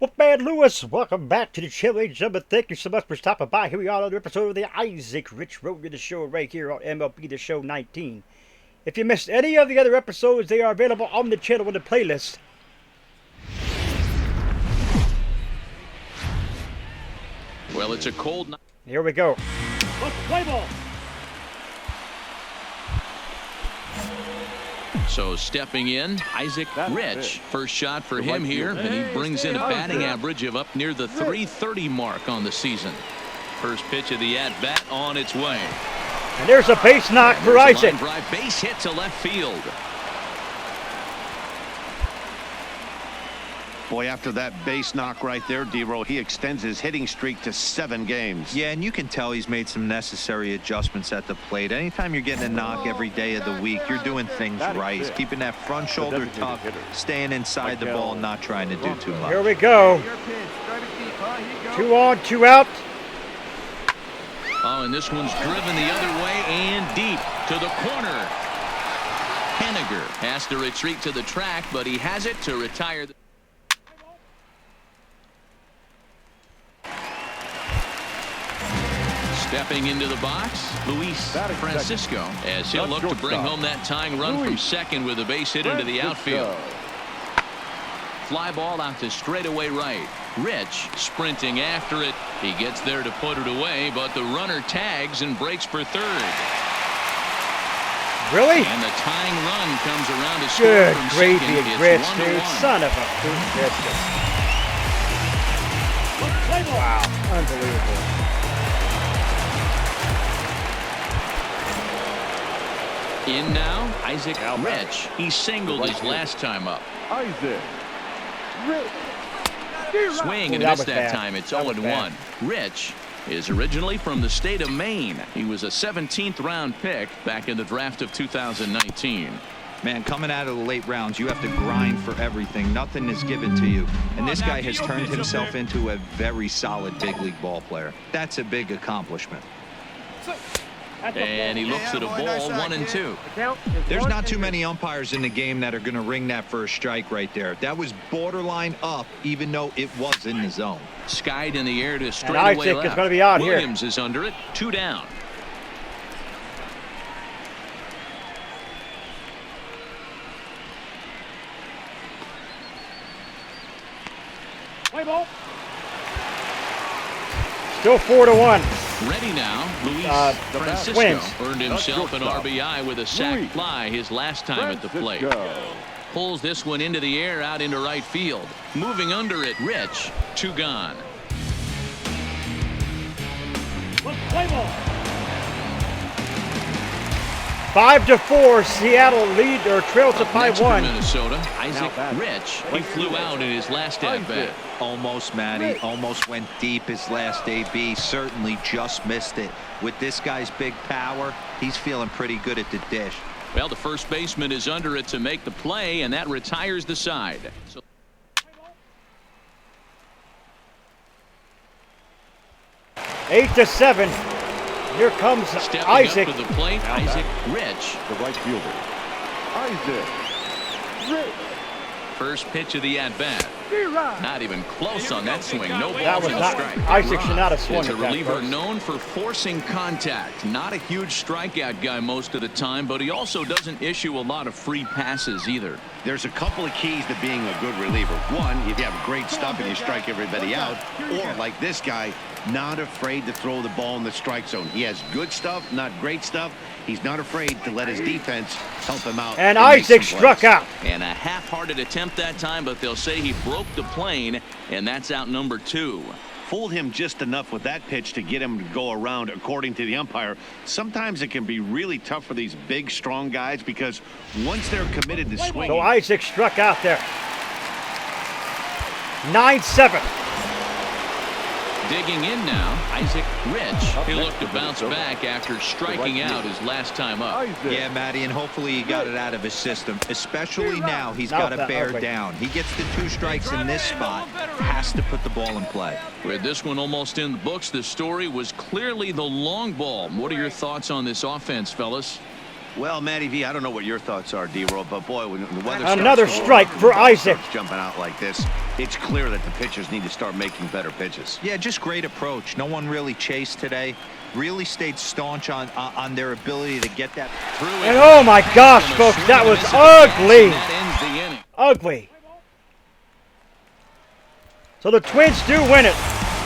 Well, man, Lewis, welcome back to the channel, ladies and gentlemen. Thank you so much for stopping by. Here we are on another episode of the Isaac Rich Road to the Show right here on MLB The Show 19. If you missed any of the other episodes, they are available on the channel in the playlist. Well, it's a cold night. Here we go. Let's play ball. So stepping in, Isaac Rich. First shot for him here, and he brings in a batting average of up near the .330 mark on the season. First pitch of the at-bat on its way. And there's a base knock for Isaac. Drive, base hit to left field. Boy, after that base knock right there, D-Roll, he extends his hitting streak to 7 games. Yeah, and you can tell he's made some necessary adjustments at the plate. Anytime you're getting a knock every day of the week, you're doing things right. He's keeping that front shoulder tucked, staying inside the ball, not trying to do too much. Here we go. 2 on, 2 out. Oh, and this one's driven the other way and deep to the corner. Henniger has to retreat to the track, but he has it to retire. Stepping into the box, Luis Francisco, as he'll look to bring home that tying run from second with a base hit into the outfield. Fly ball out to straightaway right. Rich sprinting after it. He gets there to put it away, but the runner tags and breaks for third. Really? And the tying run comes around to score Good from gravy second. and It's grits, 1-1. dude. Son of a biscuit. Wow, unbelievable. In now, Isaac Rich. He singled his last time up. Isaac Rich. Swing and that miss was that bad. time. It's That was 0-1. Rich is originally from the state of Maine. He was a 17th round pick back in the draft of 2019. Man, coming out of the late rounds, you have to grind for everything. Nothing is given to you. And this guy has turned himself into a very solid big league ball player. That's a big accomplishment. And he looks at a ball 1-2. There's not too many umpires in the game that are going to ring that first strike right there. That was borderline up, even though it was in the zone. Skied in the air to And straightaway Isaac left. is going to be out here. Williams is under it. 2 down. Play ball. Still 4-1. Ready now, Luis Francisco wins. earned himself an RBI with a sac fly his last time at the plate. Pulls this one into the air out into right field. Moving under it, Rich. 2 gone. Let's play ball. 5-4. Seattle lead or trail to Up next for 5-1. Minnesota, Isaac Rich. He flew out in his last at bat. Almost, Matty. Almost went deep his last AB. Certainly just missed it. With this guy's big power, he's feeling pretty good at the dish. Well, the first baseman is under it to make the play, and that retires the side. So 8-7. Here comes stepping Isaac. up to the plate, Isaac Rich. The right fielder. Isaac Rich. First pitch of the at-bat. Not even close on that swing. No That balls was and a not. strike. Isaac should not have swung Is a at that reliever first. known for forcing contact. Not a huge strikeout guy most of the time, but he also doesn't issue a lot of free passes either. There's a couple of keys to being a good reliever. One, if you have great stuff and you strike everybody out, or like this guy, not afraid to throw the ball in the strike zone. He has good stuff, not great stuff. He's not afraid to let his defense help him out. And make Isaac some struck plays. out. And a half-hearted attempt that time, but they'll say he broke the plane, and that's out number 2. Fooled him just enough with that pitch to get him to go around, according to the umpire. Sometimes it can be really tough for these big, strong guys because once they're committed to swinging. So Isaac struck out there. 9-7. Digging in now, Isaac Rich. He'll look to bounce back after striking out his last time up. Yeah, Matty, and hopefully he got it out of his system. Especially now, he's got to bear down. He gets the 2 strikes in this spot, has to put the ball in play. With this one almost in the books, the story was clearly the long ball. What are your thoughts on this offense, fellas? Well, Matty V, I don't know what your thoughts are, D-Roll, but boy, when the weather Another starts strike going, for the ball Isaac. starts jumping out like this, it's clear that the pitchers need to start making better pitches. Yeah, just great approach. No one really chased today. Really stayed staunch on their ability to get that Through it. And oh my gosh, folks, that was ugly. That ends the inning. Ugly. So the Twins do win it.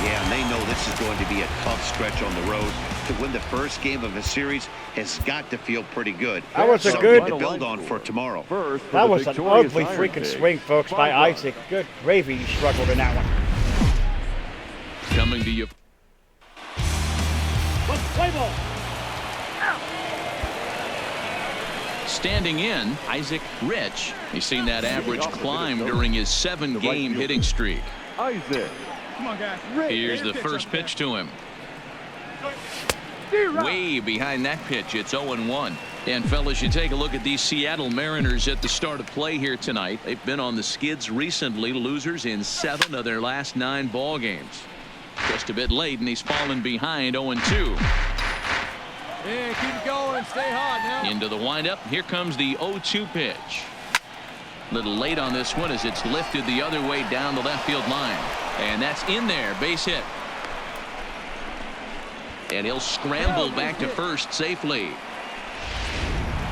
Yeah, and they know this is going to be a tough stretch on the road. To win the first game of a series has got to feel pretty good. That was a Something good- to build on for tomorrow. First for That the was an victorious ugly Iron freaking Pigs. swing, folks, by 5 runs. Isaac. Good gravy, he struggled in that one. Coming to you. Play ball. Standing in, Isaac Rich. He's seen that average climb during his 7-game hitting streak. Isaac. Come on, guys. Here's the first pitch to him. Way behind that pitch. It's 0-1. And fellas, you take a look at these Seattle Mariners at the start of play here tonight. They've been on the skids recently, losers in 7 of their last 9 ball games. Just a bit late, and he's fallen behind 0-2. Yeah, keep it going. Stay hot now. Into the windup. Here comes the 0-2 pitch. A little late on this one as it's lifted the other way down the left field line. And that's in there. Base hit. And he'll scramble back to first safely.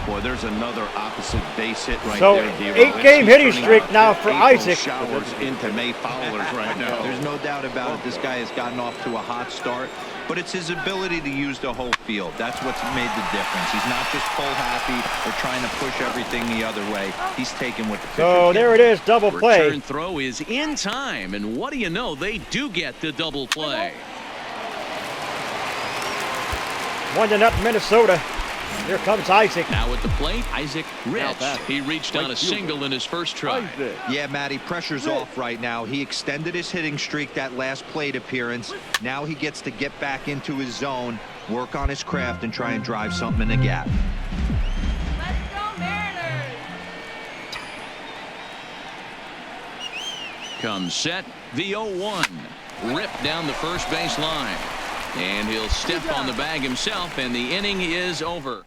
Boy, there's another opposite base hit right So, there, D-Roll. 8-game hitting Turning streak out now for April Isaac. showers into May foulers right now. There's no doubt about it. This guy has gotten off to a hot start, but it's his ability to use the whole field. That's what's made the difference. He's not just pull happy or trying to push everything the other way. He's taking what the pitcher So gives there it is, double play. Return throw is in time. And what do you know? They do get the double play. 1-0 Minnesota. Here comes Isaac. Now at the plate, Isaac Rich. He reached on a single in his first try. Isaac. Yeah, Matty, pressure's off right now. He extended his hitting streak that last plate appearance. Now he gets to get back into his zone, work on his craft, and try and drive something in the gap. Let's go Mariners! Comes set, the 0-1. Ripped down the first base line. And he'll step on the bag himself, and the inning is over.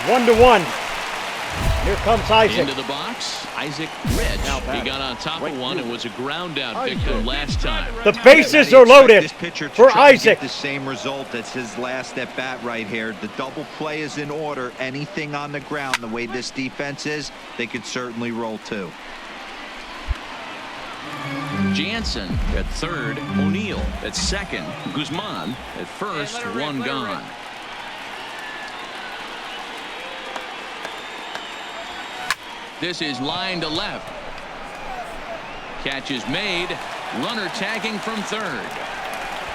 1-1. Here comes Isaac. Into the box, Isaac Rich. He got on top of one and was a ground out victim last time. The bases Yeah, are Matty, expect loaded this pitcher to for try to Isaac. get the same result as his last at bat right here. The double play is in order. Anything on the ground, the way this defense is, they could certainly roll too. Jansen at third, O'Neill at second, Guzman at first, one gone. This is line to left. Catch is made. Runner tagging from third.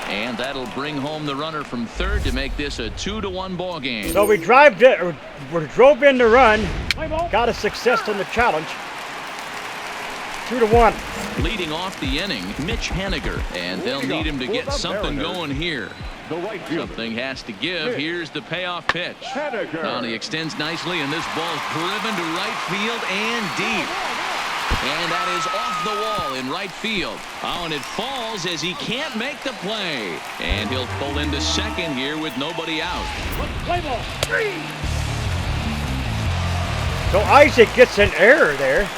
And that'll bring home the runner from third to make this a 2-1 ball game. So we drove in the run. Got a success on the challenge. 2-1. Leading off the inning, Mitch Haniger. And they'll need him to get something going here. The right fielder. Something has to give. Here's the payoff pitch. Haniger. Now he extends nicely, and this ball's driven to right field and deep. And that is off the wall in right field. Oh, and it falls as he can't make the play. And he'll pull into second here with nobody out. Play ball. So Isaac gets an error there.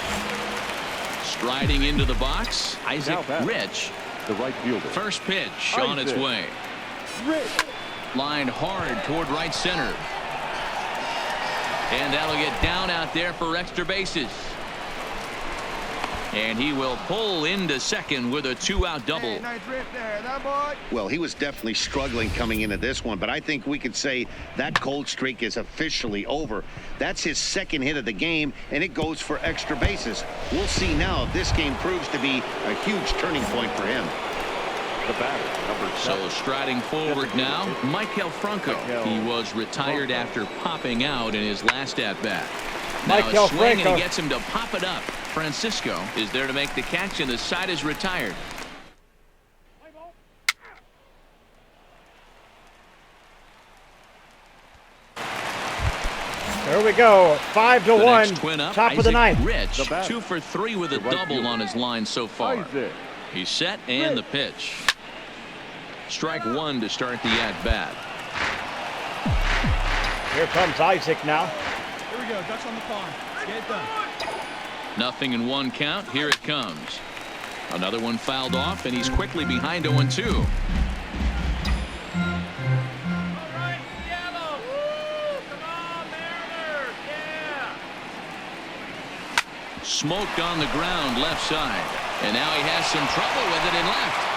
Striding into the box, Isaac Now back. Rich. The right fielder. First pitch on its Isaac. way. Rich. Lined hard toward right center. And that'll get down out there for extra bases. And he will pull into second with a 2-out double. Nice rip there, that boy. Well, he was definitely struggling coming into this one, but I think we could say that cold streak is officially over. That's his second hit of the game, and it goes for extra bases. We'll see now if this game proves to be a huge turning point for him. The batter, number 7. So striding forward now, Michael Franco. He was retired after popping out in his last at-bat. Now Michael a swing, and Franco. he gets him to pop it up. Francisco is there to make the catch, and the side is retired. There we go. 5-1. Next twin up, Top Isaac of the ninth. Rich, The batter. 2 for 3 with a The right double fielder. on his line so far. Isaac. He's set, and the pitch. Strike one to start the at-bat. Here comes Isaac now. Here we go. Ducks on the pond. Let's get it done. Nothing in one count. Here it comes. Another one fouled off, and he's quickly behind 0-2. Smoked on the ground left side, and now he has some trouble with it in left.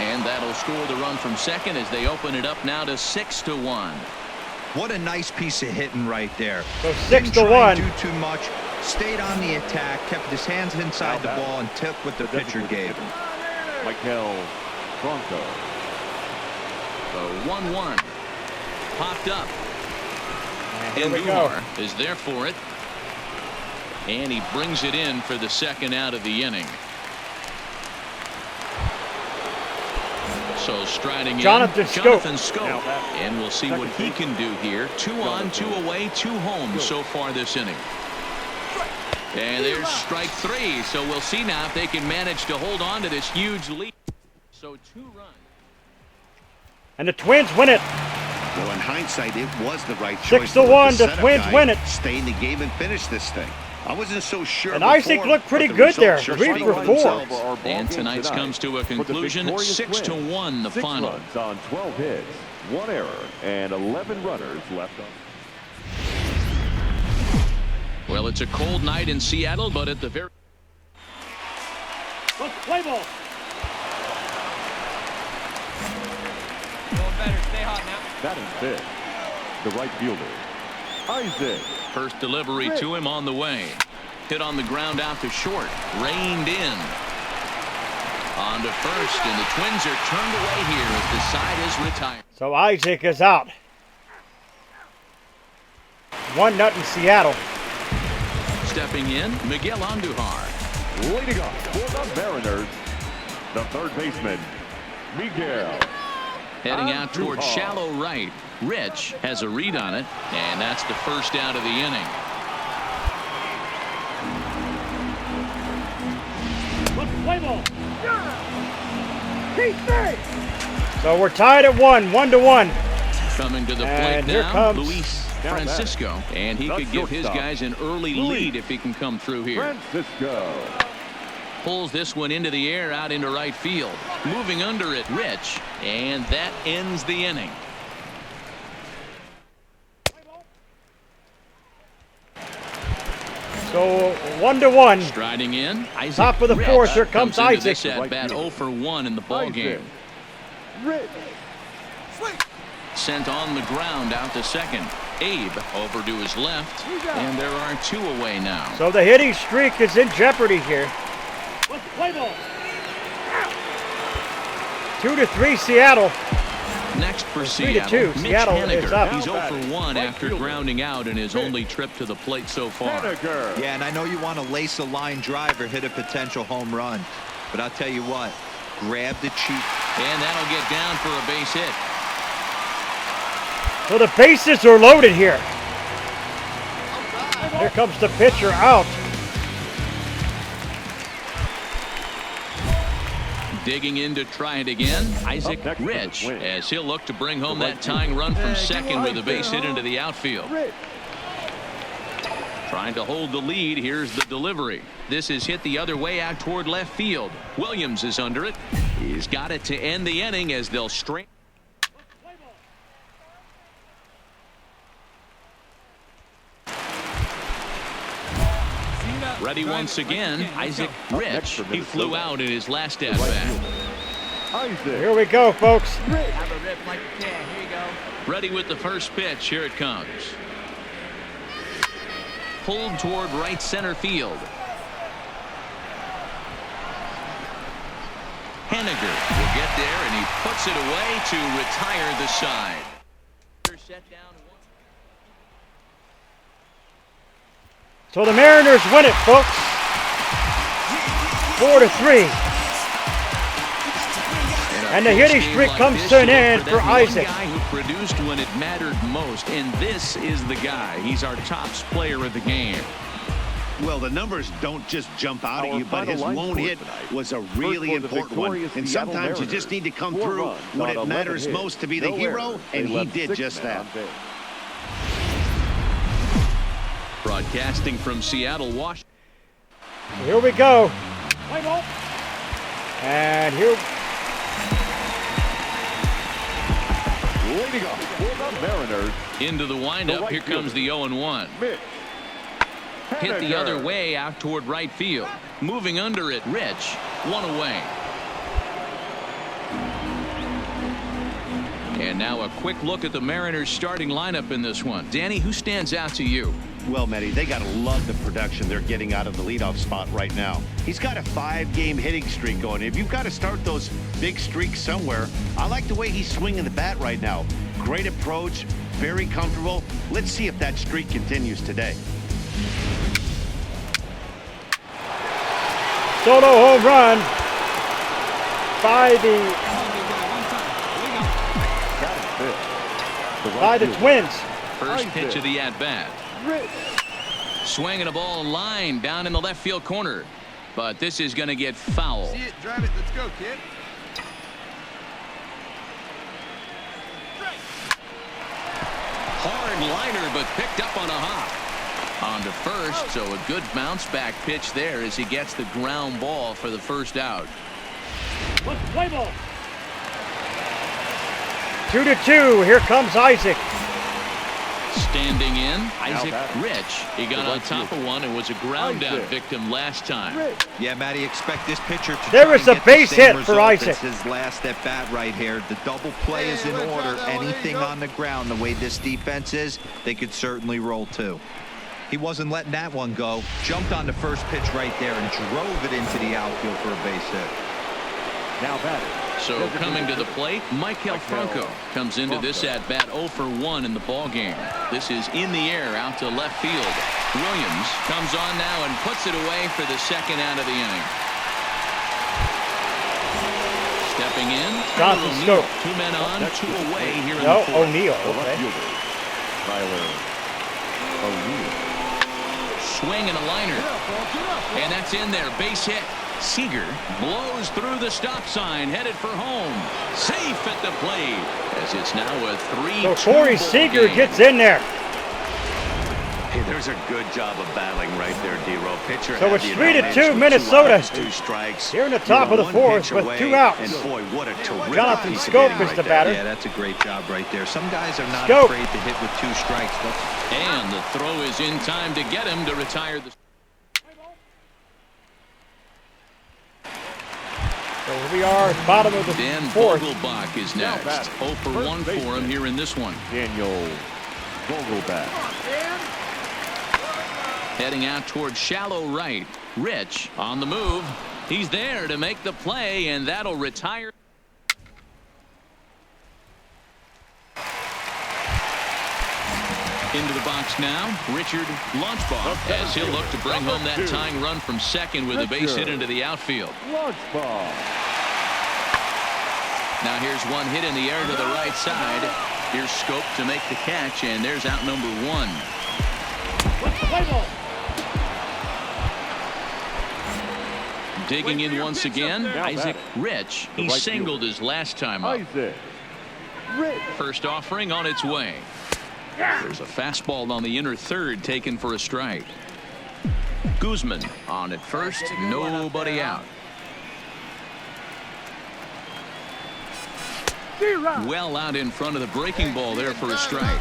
And that'll score the run from second as they open it up now to 6-1. What a nice piece of hitting right there. So Didn't 6-1. try and do too much. Stayed on the attack, kept his hands inside the ball, and took what the pitcher gave him. Michael Bronco. The 1-1 popped up. Here we go. Andujar is there for it, and he brings it in for the second out of the inning. So striding Jonathan in, Scope. Jonathan Scope, and we'll see what he can do here. 2 on, 2 away, 2 home so far this inning. And there's strike 3. So we'll see now if they can manage to hold on to this huge lead. So 2 runs. And the Twins win it. Well, in hindsight, it was the right choice. 6-1, the Twins win it. Stay in the game and finish this thing. I wasn't so sure. And Isaac looked pretty good there. 3 for 4. And tonight's comes to a conclusion. 6-1 the 6 final. runs on 12 hits, 1 error, and 11 runners left on. Well, it's a cold night in Seattle, but at the very Let's play ball. Going better. Stay hot now. Batting fifth, the right fielder, Isaac. first delivery to him on the way. Hit on the ground out to short. Reined in. On to first, and the Twins are turned away here as the side is retired. So Isaac is out. 1-0 Seattle. Stepping in, Miguel Andujar. Leading off for the Mariners, the third baseman, Miguel. Heading out toward Andujar. shallow right. Rich has a read on it, and that's the first out of the inning. Let's play ball. So we're tied at 1-1. Coming to the And plate here now, comes Luis Francisco, and he could give his guys an early lead if he can come through here. Francisco. Pulls this one into the air out into right field. Moving under it, Rich, and that ends the inning. So 1-1. Striding in, Isaac Top of the Rich fourth, here comes into Isaac. this at bat 0 for 1 in the ball game. Rich. Sent on the ground out to second. Abe over to his left, and there are 2 away now. So the hitting streak is in jeopardy here. Let's play ball. 2-3 Seattle. Next for 3-2. Seattle, Mitch Seattle is Haniger. up. He's 0 for 1 after grounding out in his only trip to the plate so far. Haniger. Yeah, and I know you want to lace a line drive or hit a potential home run. But I'll tell you what, grab the cheap. And that'll get down for a base hit. So the bases are loaded here. Here comes the pitcher out. Digging in to try it again, Isaac Up next for the Rich, Twins. as he'll look to bring home that tying run from second with a base hit into the outfield. Rich. Trying to hold the lead. Here's the delivery. This is hit the other way out toward left field. Williams is under it. He's got it to end the inning as they'll strain. Ready once again, Isaac Rich. He flew out in his last at bat. Isaac. Here we go, folks. Have a rip like you can. Here you go. Ready with the first pitch. Here it comes. Pulled toward right center field. Haniger will get there, and he puts it away to retire the side. Set down. So the Mariners win it, folks. 4-3. And the hitting streak comes to an end for Isaac. Guy who produced when it mattered most, and this is the guy. He's our top player of the game. Well, the numbers don't just jump out at you, but his lone hit was a really important one. And sometimes you just need to come through when it matters most to be the hero, and he did just that. Broadcasting from Seattle, Washington. Here we go. And here. Leading off for the Mariners. Into the windup. Here comes the 0-1. Hit the other way out toward right field. Moving under it, Rich. One away. And now a quick look at the Mariners starting lineup in this one. Danny, who stands out to you? Well, Matty, they got to love the production they're getting out of the leadoff spot right now. He's got a 5-game hitting streak going. If you've got to start those big streaks somewhere, I like the way he's swinging the bat right now. Great approach, very comfortable. Let's see if that streak continues today. Solo home run by the Twins. First pitch of the at-bat. Swinging a ball line down in the left field corner. But this is going to get foul. See it, drive it, let's go, kid. Hard liner, but picked up on a hop. On to first, so a good bounce back pitch there as he gets the ground ball for the first out. Play ball. 2-2. Here comes Isaac. Standing in, Isaac Rich. He got on top of one and was a ground out victim last time. Yeah, Matty, expect this pitcher to There is a base hit for Isaac. It's his last at bat right here. The double play is in order. Anything on the ground, the way this defense is, they could certainly roll too. He wasn't letting that one go. Jumped on the first pitch right there and drove it into the outfield for a base hit. Now batting. So coming to the plate, Michael Franco comes into this at-bat 0 for 1 in the ballgame. This is in the air out to left field. Williams comes on now and puts it away for the second out of the inning. Stepping in, Johnson Scope. 2 men on, 2 away here in the fourth. O'Neal. Okay. Swing and a liner. And that's in there. Base hit. Seager blows through the stop sign, headed for home. Safe at the plate, as it's now a 3-2 So Corey Seager gets in there. Hey, there's a good job of battling right there, D-Row. Pitcher. So it's 3-2 Minnesota. 2 strikes. Here in the top of the fourth with 2 outs. And boy, what a terrific Jonathan piece of Scope hitting is right the there. batter. Yeah, that's a great job right there. Some guys are not Scope. afraid to hit with 2 strikes. And the throw is in time to get him to retire the. So here we are, bottom of the Dan fourth. Vogelbach is next. 0 for 1 for him here in this one. Daniel Vogelbach. Heading out toward shallow right. Rich on the move. He's there to make the play, and that'll retire. Into the box now, Richard Launchbaugh, as he'll look to bring home that tying run from second with a base hit into the outfield. Launchbaugh. Now here's one hit in the air to the right side. Here's Scope to make the catch, and there's out number 1. Digging in once again, Isaac Rich. He singled his last time up. Isaac Rich. First offering on its way. There's a fastball on the inner third taken for a strike. Guzman on at first, nobody out. Well out in front of the breaking ball there for a strike.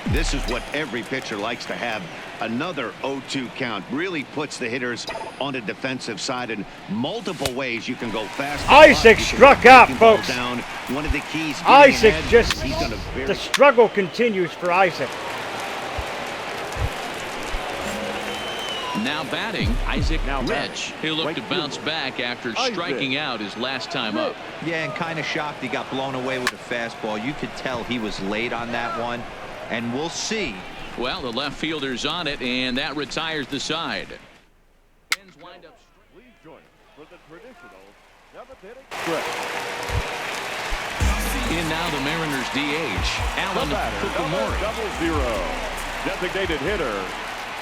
This is what every pitcher likes to have. Another 0-2 count really puts the hitters on the defensive side in multiple ways. You can go fast. Isaac struck out, folks. Down. One of the keys. Isaac The struggle continues for Isaac. Now batting, Isaac Rich. He'll look to bounce back after striking out his last time up. Yeah, and kind of shocked he got blown away with a fastball. You could tell he was late on that one, and we'll see. Well, the left fielder's on it, and that retires the side. Please join us for the traditional 7th inning stretch. In now the Mariners DH, Alan Number Fukumori. 00. Designated hitter,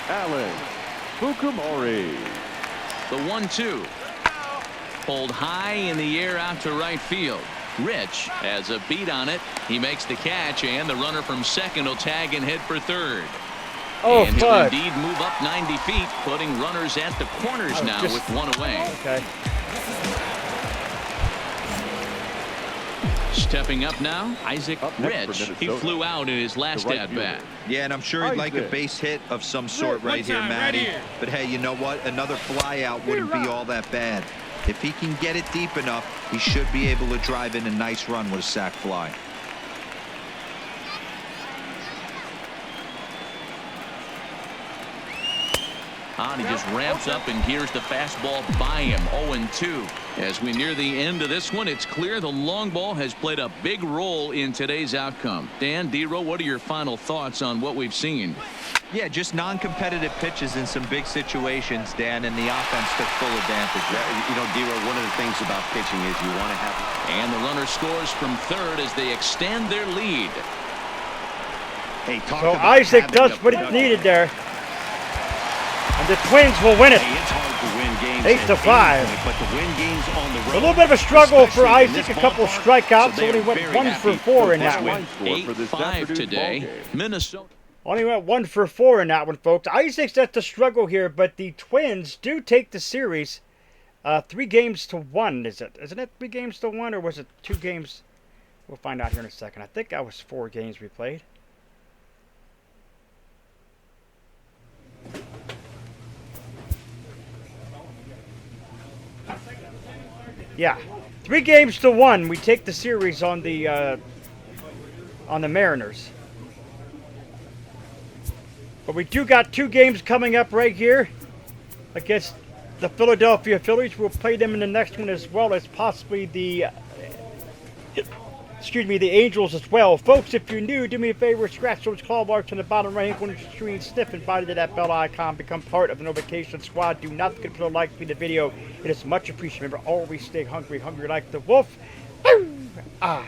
Alan Fukumori. The 1-2. Pulled high in the air out to right field. Rich has a beat on it. He makes the catch, and the runner from second will tag and head for third. Oh, and he'll fudge. indeed move up 90 feet, putting runners at the corners now with one away. Okay. Stepping up now, Isaac Up next Rich. for He Minnesota, flew out in his last the right at-bat. Yeah, and I'm sure he'd like a Isaac. base hit of some sort right here, time, Matty. right here. But hey, you know what? Another fly out wouldn't be all that bad. If he can get it deep enough, he should be able to drive in a nice run with a sac fly. And he just ramps up and here's the fastball by him. 0-2. As we near the end of this one, it's clear the long ball has played a big role in today's outcome. Dan, D-Row, what are your final thoughts on what we've seen? Yeah, just non-competitive pitches in some big situations, Dan, and the offense took full advantage. You know, D-Row, one of the things about pitching is you want to have... And the runner scores from third as they extend their lead. Hey, talk So about Isaac having does a what it productive- needed there. And the Twins will win it. Hey, it's hard to win games 8-5. at any point, but to win games on the road, A little bit of a struggle for especially in Isaac. this A couple ballpark, strikeouts. so they Only are went very 1 for happy 4 in with that this one. Score for this 8-5 afternoon's today. ballgame. Minnesota. Only went 1 for 4 in that one, folks. Isaac's that's the struggle here, but the Twins do take the series 3-1. Isn't it 3-1, or was it 2 games? We'll find out here in a second. I think that was 4 games we played. Yeah, 3-1. We take the series on the Mariners. But we do got 2 games coming up right here against the Philadelphia Phillies. We'll play them in the next one as well as possibly the Angels as well. Folks, if you're new, do me a favor, scratch those claw marks on the bottom right-hand corner of the screen, sniff and bite into that bell icon, become part of the notification squad. Do not forget to put a like to the video. It is much appreciated. Remember, always stay hungry, hungry like the wolf. And out.